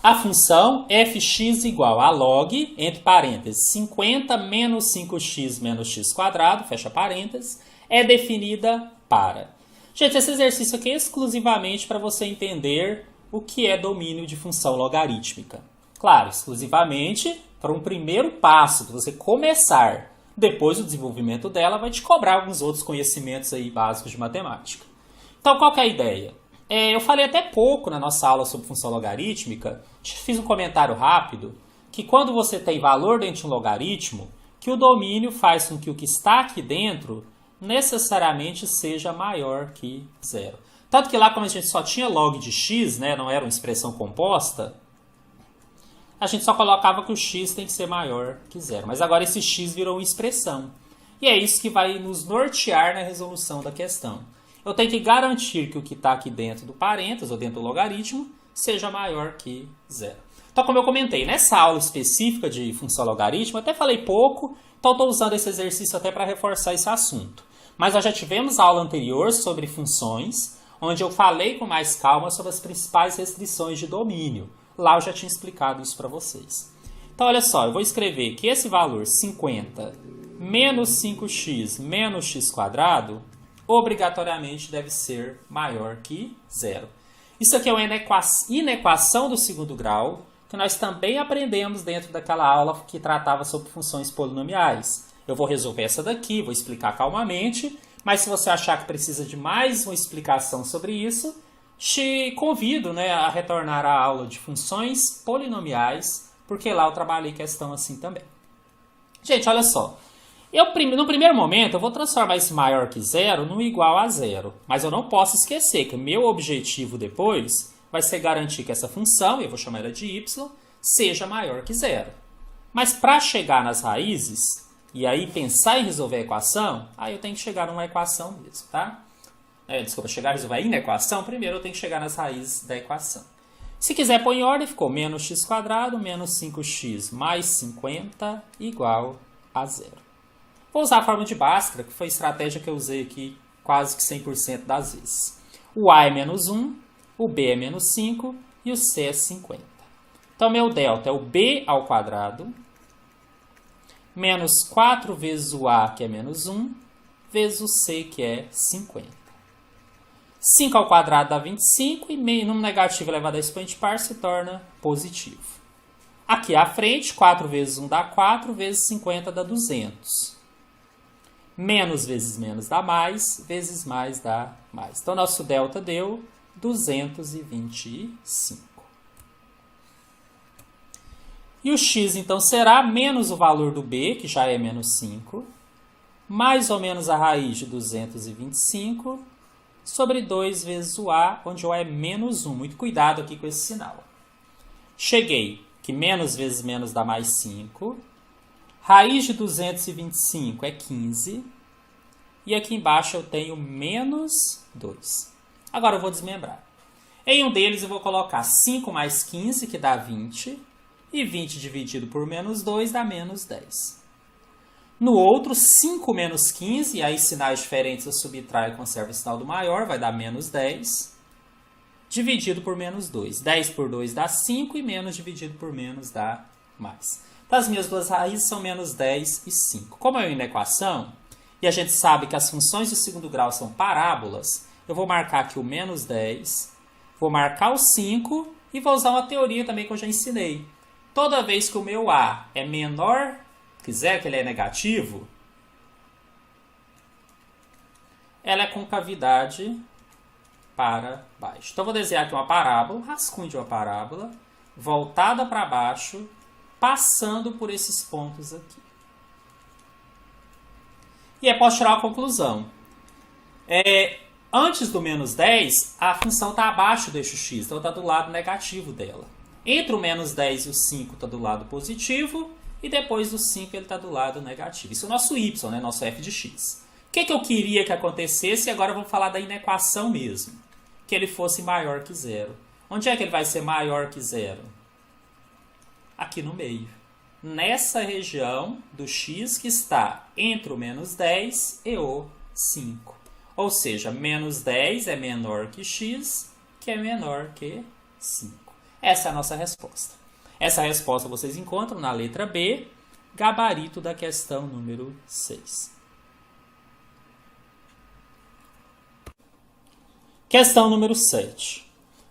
A função fx igual a log, entre parênteses, 50 menos 5x menos x quadrado, fecha parênteses, é definida para... Gente, esse exercício aqui é exclusivamente para você entender o que é domínio de função logarítmica. Claro, exclusivamente para um primeiro passo, de você começar. Depois, o desenvolvimento dela vai te cobrar alguns outros conhecimentos aí básicos de matemática. Então, qual que é a ideia? Eu falei até pouco na nossa aula sobre função logarítmica, fiz um comentário rápido, que quando você tem valor dentro de um logaritmo, que o domínio faz com que o que está aqui dentro necessariamente seja maior que zero. Tanto que lá, como a gente só tinha log de x, né, não era uma expressão composta, a gente só colocava que o x tem que ser maior que zero. Mas agora esse x virou uma expressão. E é isso que vai nos nortear na resolução da questão. Eu tenho que garantir que o que está aqui dentro do parênteses, ou dentro do logaritmo, seja maior que zero. Então, como eu comentei, nessa aula específica de função logarítmica, eu até falei pouco, então estou usando esse exercício até para reforçar esse assunto. Mas nós já tivemos a aula anterior sobre funções, onde eu falei com mais calma sobre as principais restrições de domínio. Lá eu já tinha explicado isso para vocês. Então, olha só, eu vou escrever que esse valor 50 menos 5x menos x quadrado obrigatoriamente deve ser maior que zero. Isso aqui é uma inequação do segundo grau, que nós também aprendemos dentro daquela aula que tratava sobre funções polinomiais. Eu vou resolver essa daqui, vou explicar calmamente, mas se você achar que precisa de mais uma explicação sobre isso, te convido, né, a retornar à aula de funções polinomiais, porque lá eu trabalhei questão assim também. Gente, olha só. No primeiro momento, eu vou transformar esse maior que zero no igual a zero. Mas eu não posso esquecer que meu objetivo depois vai ser garantir que essa função, eu vou chamar ela de y, seja maior que zero. Mas para chegar nas raízes, e aí pensar em resolver a equação, aí eu tenho que chegar numa equação mesmo, tá? Chegar a resolver a inequação, primeiro eu tenho que chegar nas raízes da equação. Se quiser pôr em ordem, ficou menos x quadrado menos 5x mais 50 igual a zero. Vou usar a fórmula de Bhaskara, que foi a estratégia que eu usei aqui quase que 100% das vezes. O A é menos 1, o B é menos 5 e o C é 50. Então, meu delta é o B ao quadrado, menos 4 vezes o A, que é menos 1, vezes o C, que é 50. 5 ao quadrado dá 25 e número negativo elevado a expoente par se torna positivo. Aqui à frente, 4 vezes 1 dá 4, vezes 50 dá 200. Menos vezes menos dá mais, vezes mais dá mais. Então, nosso delta deu 225. E o x, então, será menos o valor do b, que já é menos 5, mais ou menos a raiz de 225, sobre 2 vezes o a, onde o a é menos 1. Muito cuidado aqui com esse sinal. Cheguei que menos vezes menos dá mais 5. Raiz de 225 é 15. E aqui embaixo eu tenho menos 2. Agora eu vou desmembrar. Em um deles eu vou colocar 5 mais 15, que dá 20. E 20 dividido por menos 2 dá menos 10. No outro, 5 menos 15, e aí sinais diferentes eu subtraio e conservo o sinal do maior, vai dar menos 10. Dividido por menos 2. 10 por 2 dá 5 e menos dividido por menos dá mais. Então, as minhas duas raízes são menos 10 e 5. Como é uma inequação, e a gente sabe que as funções de segundo grau são parábolas, eu vou marcar aqui o menos 10, vou marcar o 5 e vou usar uma teoria também que eu já ensinei. Toda vez que o meu a é menor que zero, que ele é negativo, ela é concavidade para baixo. Então, eu vou desenhar aqui uma parábola, um rascunho de uma parábola, voltada para baixo, passando por esses pontos aqui. E aí posso tirar uma conclusão. Antes do menos 10, a função está abaixo do eixo x, então está do lado negativo dela. Entre o menos 10 e o 5 está do lado positivo, e depois do 5 ele está do lado negativo. Isso é o nosso y, né? Nosso f de x. O que eu queria que acontecesse? E agora vamos falar da inequação mesmo. Que ele fosse maior que zero. Onde é que ele vai ser maior que zero? Aqui no meio. Nessa região do x que está entre o menos 10 e o 5. Ou seja, menos 10 é menor que x, que é menor que 5. Essa é a nossa resposta. Essa resposta vocês encontram na letra B, gabarito da questão número 6. Questão número 7.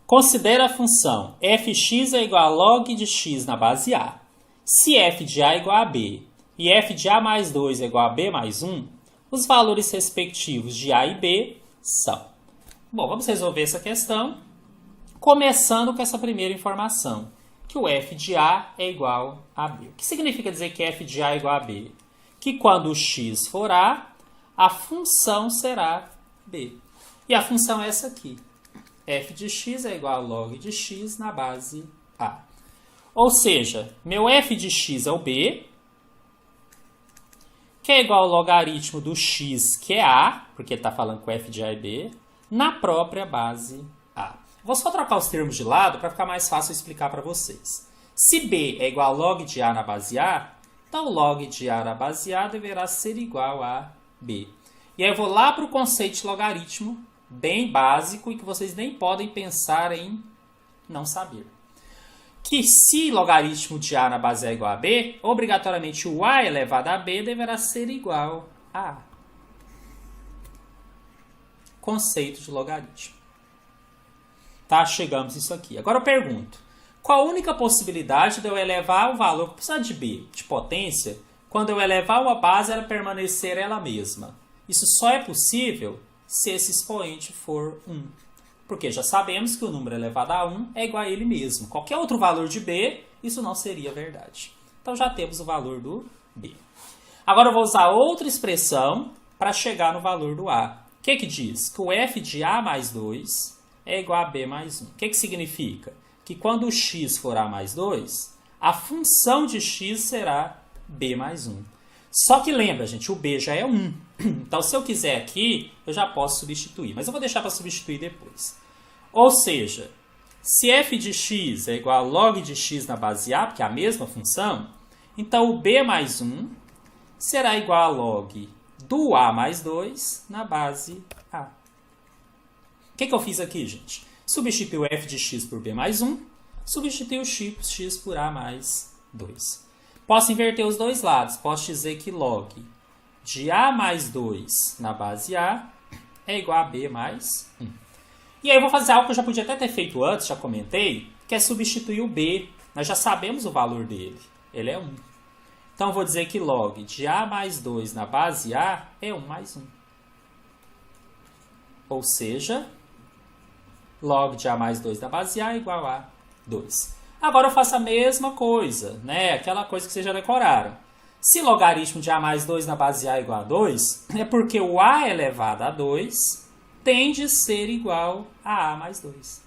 Considera a função fx é igual a log de x na base a. Se f de a é igual a b e f de a mais 2 é igual a b mais 1, os valores respectivos de a e b são. Bom, vamos resolver essa questão, começando com essa primeira informação, que o f de a é igual a b. O que significa dizer que f de a é igual a b? Que quando o x for a função será b. E a função é essa aqui. F de x é igual a log de x na base a. Ou seja, meu f de x é o b, que é igual ao logaritmo do x, que é a, porque ele está falando que o f de a é b, na própria base a. Vou só trocar os termos de lado para ficar mais fácil explicar para vocês. Se b é igual a log de a na base a, então log de a na base a deverá ser igual a b. E aí eu vou lá para o conceito de logaritmo, bem básico e que vocês nem podem pensar em não saber. Que se logaritmo de a na base a é igual a b, obrigatoriamente o a elevado a b deverá ser igual a a. Conceito de logaritmo. Tá, chegamos isso aqui. Agora eu pergunto, qual a única possibilidade de eu elevar o valor, que precisa de b, de potência, quando eu elevar uma base ela permanecer ela mesma? Isso só é possível se esse expoente for 1. Porque já sabemos que o número elevado a 1 é igual a ele mesmo. Qualquer outro valor de b, isso não seria verdade. Então já temos o valor do b. Agora eu vou usar outra expressão para chegar no valor do a. O que diz? Que o f de a mais 2 é igual a b mais 1. O que significa? Que quando o x for a mais 2, a função de x será b mais 1. Só que lembra, gente, o b já é 1. Então, se eu quiser aqui, eu já posso substituir. Mas eu vou deixar para substituir depois. Ou seja, se f de x é igual a log de x na base a, porque é a mesma função, então o b mais 1 será igual a log do a mais 2 na base a. O que eu fiz aqui, gente? Substitui o f de x por b mais 1, substitui o x por a mais 2. Posso inverter os dois lados. Posso dizer que log de a mais 2 na base a é igual a b mais 1. E aí eu vou fazer algo que eu já podia até ter feito antes, já comentei, que é substituir o b. Nós já sabemos o valor dele. Ele é 1. Então eu vou dizer que log de a mais 2 na base a é 1 mais 1. Ou seja, log de a mais 2 na base a é igual a 2. Agora eu faço a mesma coisa, né? Aquela coisa que vocês já decoraram. Se logaritmo de a mais 2 na base a é igual a 2, é porque o a elevado a 2 tende a ser igual a mais 2.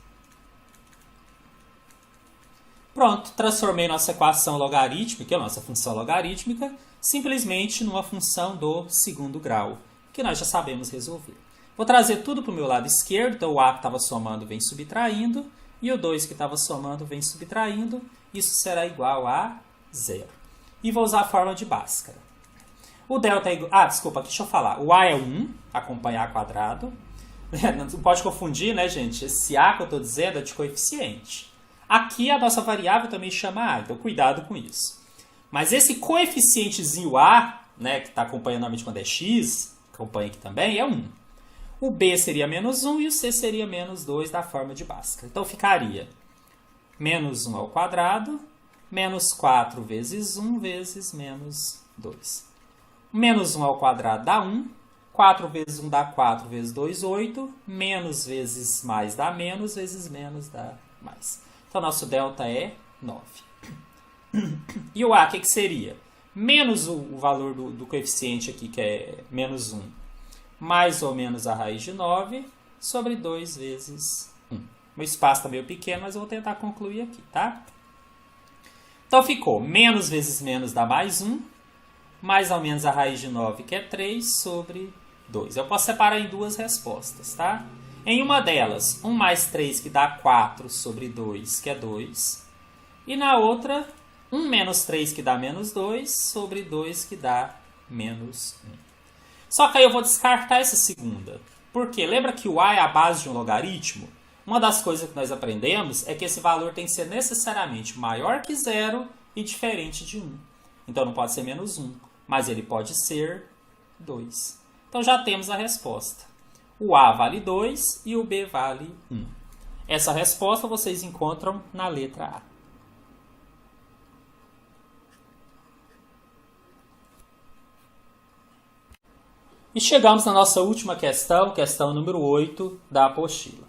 Pronto, transformei nossa equação logarítmica, a nossa função logarítmica, simplesmente numa função do segundo grau, que nós já sabemos resolver. Vou trazer tudo para o meu lado esquerdo, então o a que estava somando vem subtraindo, e o 2 que estava somando vem subtraindo, isso será igual a 0. E vou usar a fórmula de Bhaskara. O delta é igual... desculpa, deixa eu falar. O a é 1, acompanha a quadrado. Não pode confundir, né, gente? Esse a que eu estou dizendo é de coeficiente. Aqui a nossa variável também chama a, então cuidado com isso. Mas esse coeficientezinho a, né, que está acompanhando normalmente quando é x, acompanha aqui também, é 1. O b seria menos 1 e o c seria menos 2 da forma de Bhaskara. Então ficaria menos 1 ao quadrado, menos 4 vezes 1 vezes menos 2. Menos 1 ao quadrado dá 1. 4 vezes 1 dá 4 vezes 2, 8. Menos vezes mais dá menos, vezes menos dá mais. Então, nosso delta é 9. E o a, o que seria? Menos o valor do coeficiente aqui, que é menos 1, mais ou menos a raiz de 9, sobre 2 vezes 1. O espaço está meio pequeno, mas eu vou tentar concluir aqui, tá? Então, ficou menos vezes menos dá mais 1, mais ou menos a raiz de 9, que é 3, sobre 2. Eu posso separar em duas respostas, tá? Em uma delas, 1 mais 3, que dá 4 sobre 2, que é 2. E na outra, 1 menos 3, que dá menos 2, sobre 2, que dá menos 1. Só que aí eu vou descartar essa segunda. Por quê? Lembra que o a é a base de um logaritmo? Uma das coisas que nós aprendemos é que esse valor tem que ser necessariamente maior que 0 e diferente de 1. Então não pode ser menos 1, mas ele pode ser 2. Então já temos a resposta. O a vale 2 e o b vale 1. Essa resposta vocês encontram na letra A. E chegamos na nossa última questão, questão número 8 da apostila.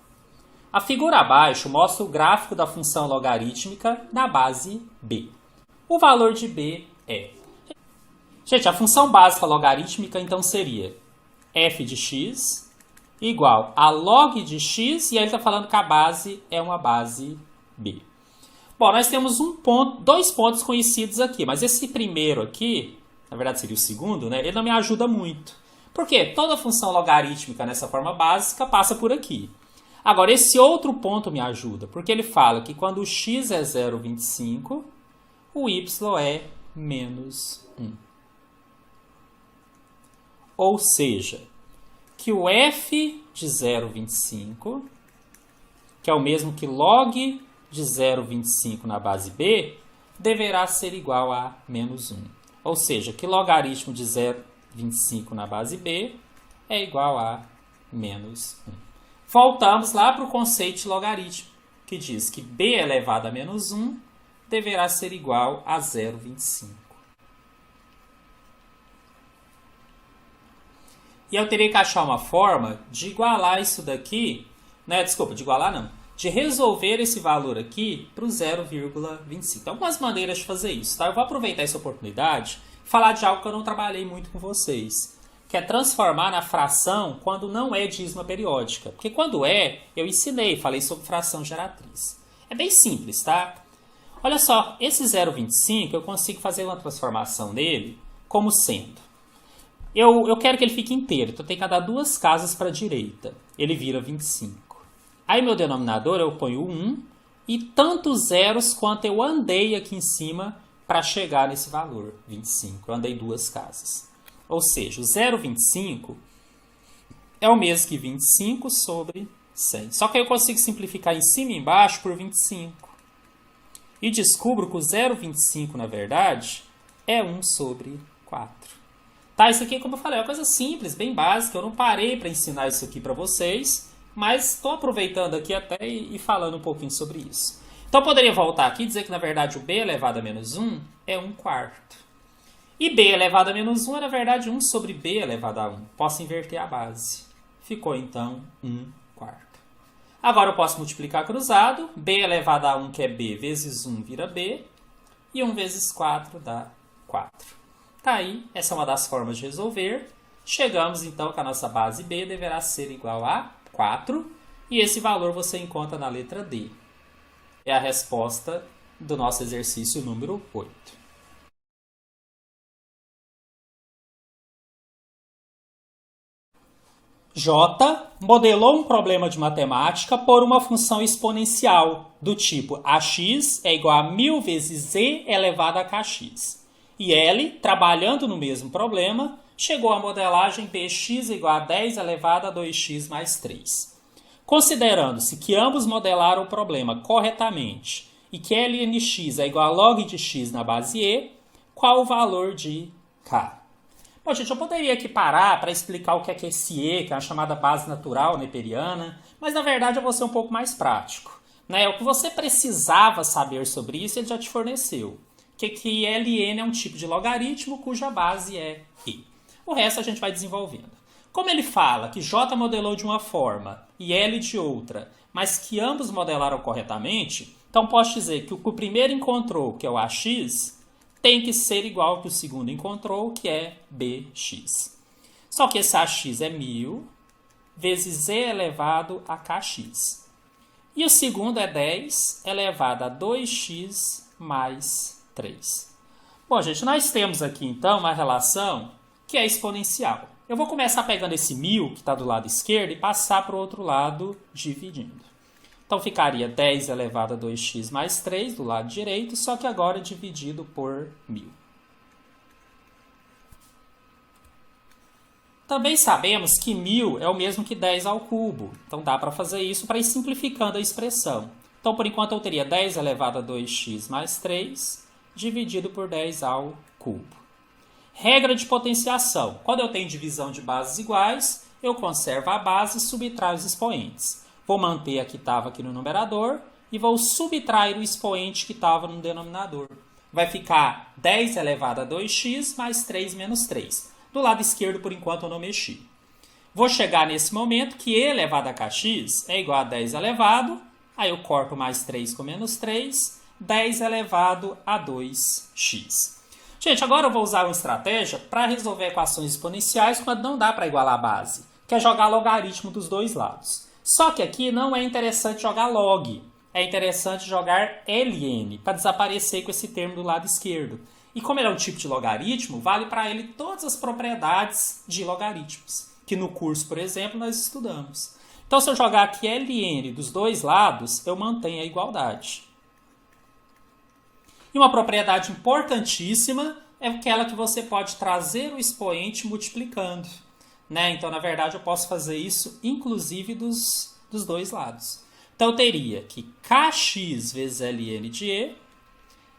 A figura abaixo mostra o gráfico da função logarítmica na base b. O valor de b é... Gente, a função básica logarítmica então seria f de x igual a log de x, e aí ele está falando que a base é uma base b. Bom, nós temos dois pontos conhecidos aqui, mas esse primeiro aqui, na verdade seria o segundo, né? Ele não me ajuda muito. Por quê? Toda função logarítmica nessa forma básica passa por aqui. Agora, esse outro ponto me ajuda, porque ele fala que quando o x é 0,25, o y é menos 1. Ou seja, que o f de 0,25, que é o mesmo que log de 0,25 na base b, deverá ser igual a menos 1. Ou seja, que logaritmo de 0,25 na base b é igual a menos 1. Voltamos lá para o conceito de logaritmo, que diz que b elevado a menos 1 deverá ser igual a 0,25. E eu teria que achar uma forma de igualar isso daqui, né? Desculpa, de igualar não. De resolver esse valor aqui para o 0,25. Tem algumas maneiras de fazer isso, tá? Eu vou aproveitar essa oportunidade e falar de algo que eu não trabalhei muito com vocês, que é transformar na fração quando não é dízima periódica. Porque quando é, eu ensinei, falei sobre fração geratriz. É bem simples, tá? Olha só, esse 0,25 eu consigo fazer uma transformação nele como sendo. Eu quero que ele fique inteiro, então eu tenho que dar duas casas para a direita. Ele vira 25. Aí meu denominador eu ponho 1 e tantos zeros quanto eu andei aqui em cima para chegar nesse valor, 25. Eu andei duas casas. Ou seja, o 0,25 é o mesmo que 25 sobre 100. Só que eu consigo simplificar em cima e embaixo por 25. E descubro que o 0,25, na verdade, é 1 sobre 4. Tá, isso aqui, como eu falei, é uma coisa simples, bem básica. Eu não parei para ensinar isso aqui para vocês, mas estou aproveitando aqui até e falando um pouquinho sobre isso. Então, eu poderia voltar aqui e dizer que, na verdade, o b elevado a menos 1 é 1 quarto. E b elevado a menos 1 é, na verdade, 1 sobre b elevado a 1. Posso inverter a base. Ficou, então, 1 quarto. Agora eu posso multiplicar cruzado. B elevado a 1, que é B, vezes 1 vira B. E 1 vezes 4 dá 4. Tá aí, essa é uma das formas de resolver. Chegamos então que a nossa base B deverá ser igual a 4. E esse valor você encontra na letra D. É a resposta do nosso exercício número 8. J modelou um problema de matemática por uma função exponencial do tipo ax é igual a 1000 vezes z elevado a kx. E L, trabalhando no mesmo problema, chegou à modelagem bx igual a 10 elevado a 2x mais 3. Considerando-se que ambos modelaram o problema corretamente e que lnx é igual a log de x na base e, qual o valor de k? Bom, gente, eu poderia aqui parar para explicar o que é esse E, que é a chamada base natural neperiana, mas na verdade eu vou ser um pouco mais prático. Né? O que você precisava saber sobre isso, ele já te forneceu. Que Ln é um tipo de logaritmo cuja base é E. O resto a gente vai desenvolvendo. Como ele fala que J modelou de uma forma e L de outra, mas que ambos modelaram corretamente, então posso dizer que o que o primeiro encontrou, que é o AX, tem que ser igual ao que o segundo encontrou, que é bx. Só que esse ax é 1000 vezes z elevado a kx. E o segundo é 10 elevado a 2x mais 3. Bom, gente, nós temos aqui, então, uma relação que é exponencial. Eu vou começar pegando esse 1000, que está do lado esquerdo, e passar para o outro lado dividindo. Então, ficaria 10 elevado a 2x mais 3 do lado direito, só que agora dividido por 1000. Também sabemos que 1000 é o mesmo que 10 ao cubo. Então, dá para fazer isso para ir simplificando a expressão. Então, por enquanto, eu teria 10 elevado a 2x mais 3 dividido por 10 ao cubo. Regra de potenciação. Quando eu tenho divisão de bases iguais, eu conservo a base e subtraio os expoentes. Vou manter a que estava aqui no numerador e vou subtrair o expoente que estava no denominador. Vai ficar 10 elevado a 2x mais 3 menos 3. Do lado esquerdo, por enquanto, eu não mexi. Vou chegar nesse momento que e elevado a kx é igual a 10 elevado, aí eu corto mais 3 com menos 3, 10 elevado a 2x. Gente, agora eu vou usar uma estratégia para resolver equações exponenciais quando não dá para igualar a base, que é jogar logaritmo dos dois lados. Só que aqui não é interessante jogar log, é interessante jogar ln, para desaparecer com esse termo do lado esquerdo. E como ele é um tipo de logaritmo, vale para ele todas as propriedades de logaritmos, que no curso, por exemplo, nós estudamos. Então, se eu jogar aqui ln dos dois lados, eu mantenho a igualdade. E uma propriedade importantíssima é aquela que você pode trazer o expoente multiplicando. Né? Então, na verdade, eu posso fazer isso, inclusive, dos dois lados. Então, eu teria que kx vezes ln de e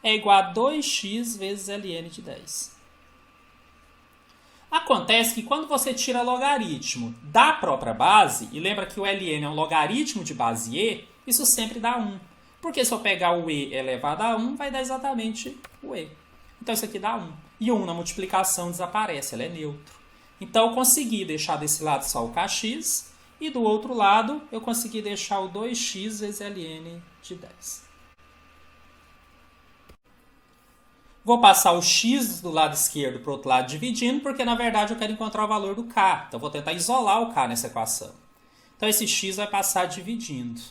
é igual a 2x vezes ln de 10. Acontece que quando você tira logaritmo da própria base, e lembra que o ln é um logaritmo de base e, isso sempre dá 1. Porque se eu pegar o e elevado a 1, vai dar exatamente o e. Então, isso aqui dá 1. E o 1 na multiplicação desaparece, ela é neutro. Então, eu consegui deixar desse lado só o kx, e do outro lado, eu consegui deixar o 2x vezes ln de 10. Vou passar o x do lado esquerdo para o outro lado dividindo, porque, na verdade, eu quero encontrar o valor do k. Então, eu vou tentar isolar o k nessa equação. Então, esse x vai passar dividindo.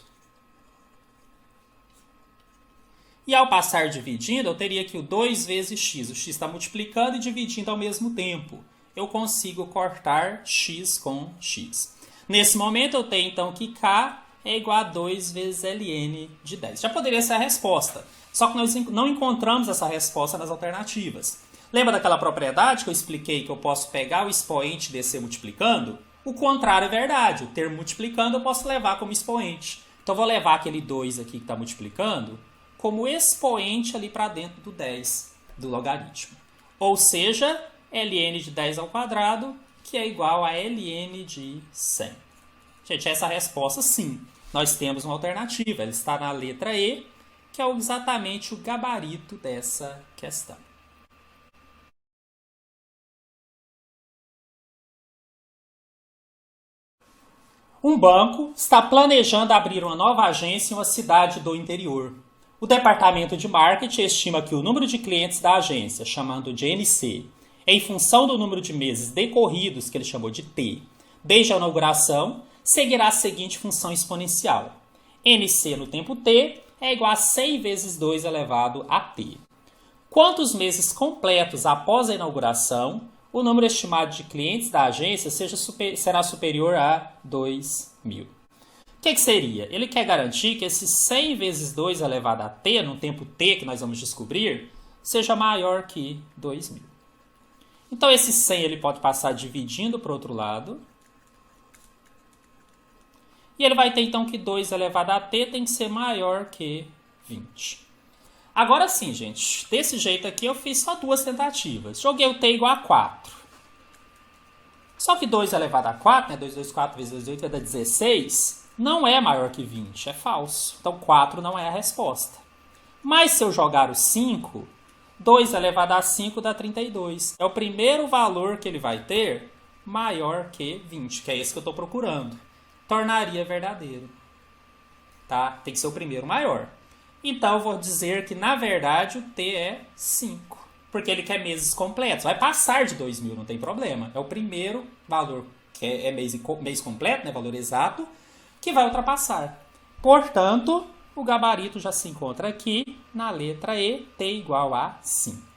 E ao passar dividindo, eu teria aqui o 2 vezes x. O x está multiplicando e dividindo ao mesmo tempo. Eu consigo cortar x com x. Nesse momento, eu tenho, então, que k é igual a 2 vezes ln de 10. Já poderia ser a resposta. Só que nós não encontramos essa resposta nas alternativas. Lembra daquela propriedade que eu expliquei que eu posso pegar o expoente e descer multiplicando? O contrário é verdade. O termo multiplicando eu posso levar como expoente. Então, eu vou levar aquele 2 aqui que está multiplicando como expoente ali para dentro do 10 do logaritmo. Ou seja, ln de 10 ao quadrado, que é igual a ln de 100. Gente, essa resposta sim. Nós temos uma alternativa. Ela está na letra E, que é exatamente o gabarito dessa questão. Um banco está planejando abrir uma nova agência em uma cidade do interior. O departamento de marketing estima que o número de clientes da agência, chamando de NC, em função do número de meses decorridos, que ele chamou de T, desde a inauguração, seguirá a seguinte função exponencial. NC no tempo T é igual a 100 vezes 2 elevado a T. Quantos meses completos após a inauguração, o número estimado de clientes da agência será superior a 2.000. O que seria? Ele quer garantir que esse 100 vezes 2 elevado a T, no tempo T que nós vamos descobrir, seja maior que 2.000. Então, esse 100 ele pode passar dividindo para o outro lado. E ele vai ter, então, que 2 elevado a T tem que ser maior que 20. Agora sim, gente. Desse jeito aqui, eu fiz só 2 tentativas. Joguei o T igual a 4. Só que 2 elevado a 4, né? 2 vezes 4 vezes 2, 8 vai dar 16. Não é maior que 20, é falso. Então, 4 não é a resposta. Mas se eu jogar o 5, 2 elevado a 5 dá 32. É o primeiro valor que ele vai ter maior que 20, que é esse que eu estou procurando. Tornaria verdadeiro. Tá? Tem que ser o primeiro maior. Então, eu vou dizer que, na verdade, o T é 5. Porque ele quer meses completos. Vai passar de 2.000, não tem problema. É o primeiro valor, que é mês completo, né, valor exato, que vai ultrapassar. Portanto, o gabarito já se encontra aqui na letra E, T igual a 5.